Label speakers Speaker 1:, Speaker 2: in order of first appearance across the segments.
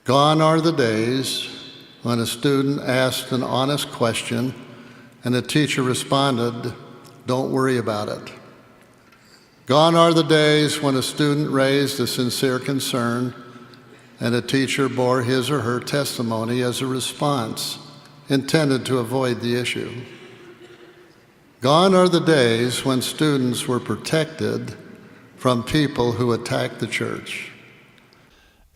Speaker 1: Gone are the days when a student asked an honest question and a teacher responded, "Don't worry about it." Gone are the days when a student raised a sincere concern and a teacher bore his or her testimony as a response intended to avoid the issue. Gone are the days when students were protected from people who attacked the church.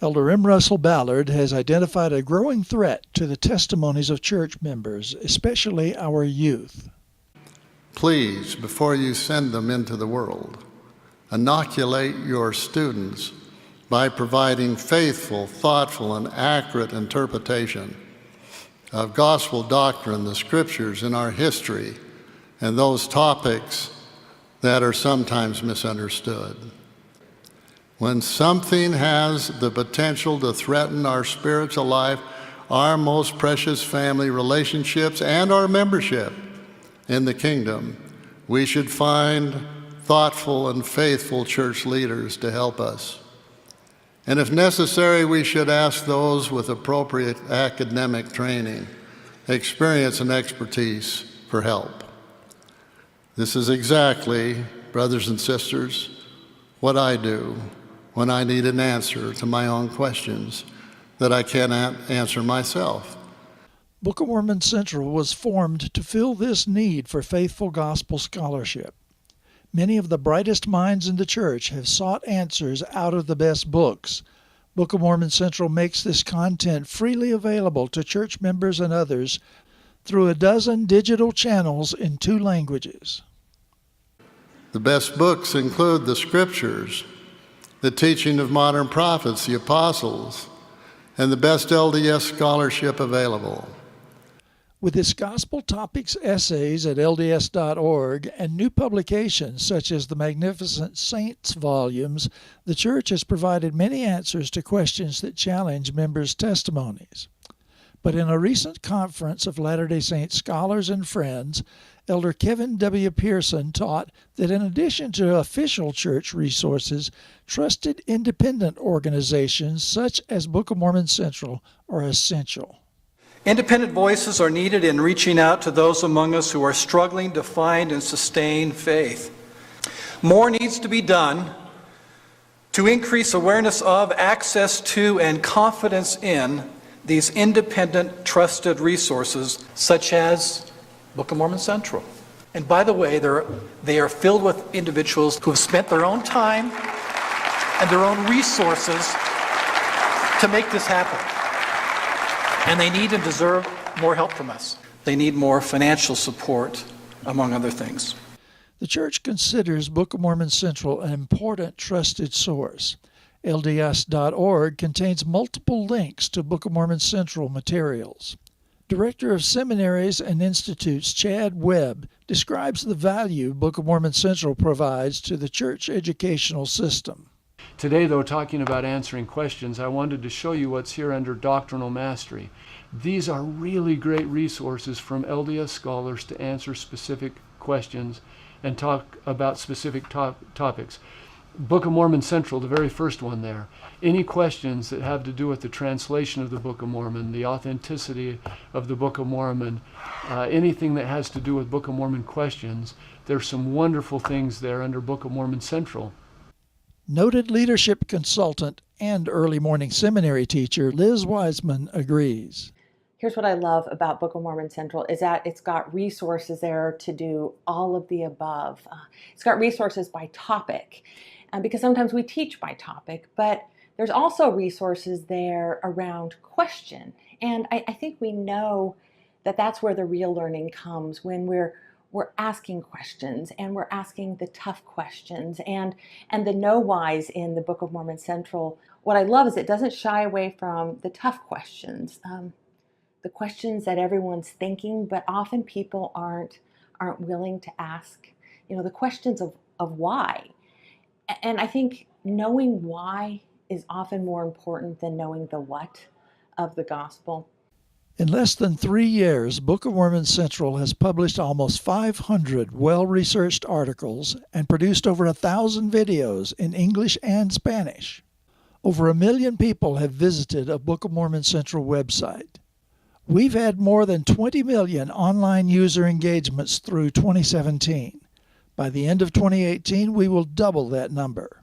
Speaker 2: Elder M. Russell Ballard has identified a growing threat to the testimonies of church members, especially our youth.
Speaker 1: Please, before you send them into the world, inoculate your students by providing faithful, thoughtful, and accurate interpretation of gospel doctrine, the scriptures, and our history, and those topics that are sometimes misunderstood. When something has the potential to threaten our spiritual life, our most precious family relationships, and our membership in the kingdom, we should find thoughtful and faithful church leaders to help us. And if necessary, we should ask those with appropriate academic training, experience, and expertise for help. This is exactly, brothers and sisters, what I do when I need an answer to my own questions that I cannot answer myself.
Speaker 2: Book of Mormon Central was formed to fill this need for faithful gospel scholarship. Many of the brightest minds in the church have sought answers out of the best books. Book of Mormon Central makes this content freely available to church members and others through a dozen digital channels in 2 languages.
Speaker 1: The best books include the scriptures, the teaching of modern prophets, the apostles, and the best LDS scholarship available.
Speaker 2: With its gospel topics essays at LDS.org and new publications such as the Magnificent Saints volumes, the Church has provided many answers to questions that challenge members' testimonies. But in a recent conference of Latter-day Saints scholars and friends, Elder Kevin W. Pearson taught that in addition to official church resources, trusted independent organizations such as Book of Mormon Central are essential.
Speaker 3: Independent voices are needed in reaching out to those among us who are struggling to find and sustain faith. More needs to be done to increase awareness of, access to, and confidence in these independent, trusted resources such as Book of Mormon Central. And by the way, they are filled with individuals who have spent their own time and their own resources to make this happen. And they need and deserve more help from us. They need more financial support, among other things.
Speaker 2: The Church considers Book of Mormon Central an important trusted source. LDS.org contains multiple links to Book of Mormon Central materials. Director of Seminaries and Institutes Chad Webb describes the value Book of Mormon Central provides to the church educational system.
Speaker 4: Today, though, talking about answering questions, I wanted to show you what's here under Doctrinal Mastery. These are really great resources from LDS scholars to answer specific questions and talk about specific topics. Book of Mormon Central, the very first one there. Any questions that have to do with the translation of the Book of Mormon, the authenticity of the Book of Mormon, anything that has to do with Book of Mormon questions, there's some wonderful things there under Book of Mormon Central.
Speaker 2: Noted leadership consultant and early morning seminary teacher Liz Wiseman agrees.
Speaker 5: Here's what I love about Book of Mormon Central is that it's got resources there to do all of the above. It's got resources by topic, because sometimes we teach by topic, but there's also resources there around question. And I think we know that that's where the real learning comes, when we're asking questions and we're asking the tough questions and the no whys in the Book of Mormon Central. What I love is it doesn't shy away from the tough questions, the questions that everyone's thinking, but often people aren't willing to ask. The questions of why. And I think knowing why is often more important than knowing the what of the gospel.
Speaker 2: In less than 3 years, Book of Mormon Central has published almost 500 well-researched articles and produced over 1,000 videos in English and Spanish. Over 1 million people have visited a Book of Mormon Central website. We've had more than 20 million online user engagements through 2017. By the end of 2018, we will double that number.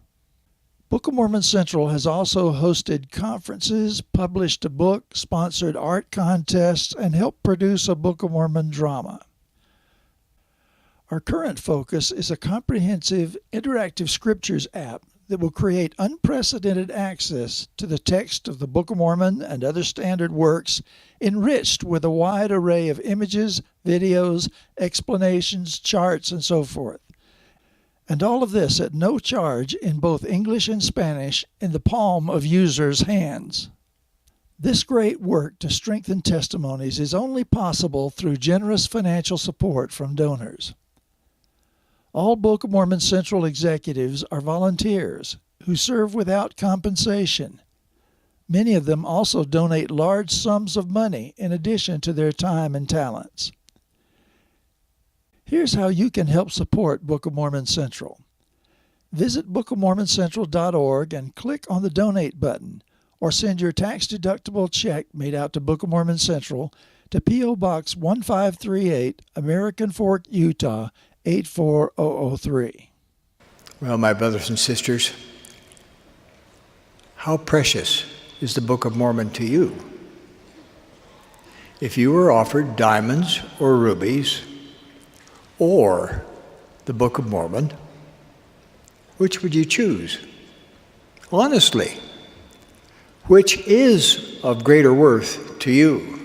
Speaker 2: Book of Mormon Central has also hosted conferences, published a book, sponsored art contests, and helped produce a Book of Mormon drama. Our current focus is a comprehensive interactive scriptures app that will create unprecedented access to the text of the Book of Mormon and other standard works, enriched with a wide array of images, videos, explanations, charts, and so forth. And all of this at no charge in both English and Spanish in the palm of users' hands. This great work to strengthen testimonies is only possible through generous financial support from donors. All Book of Mormon Central executives are volunteers who serve without compensation. Many of them also donate large sums of money in addition to their time and talents. Here's how you can help support Book of Mormon Central. Visit bookofmormoncentral.org and click on the Donate button, or send your tax-deductible check made out to Book of Mormon Central to P.O. Box 1538, American Fork, Utah, 84003.
Speaker 6: Well, my brothers and sisters, how precious is the Book of Mormon to you? If you were offered diamonds or rubies or the Book of Mormon, which would you choose? Honestly, which is of greater worth to you?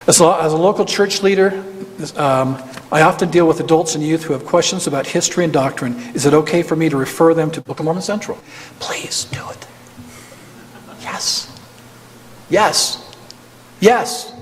Speaker 3: As a local church leader, I often deal with adults and youth who have questions about history and doctrine. Is it okay for me to refer them to Book of Mormon Central? Please do it. Yes. Yes. Yes.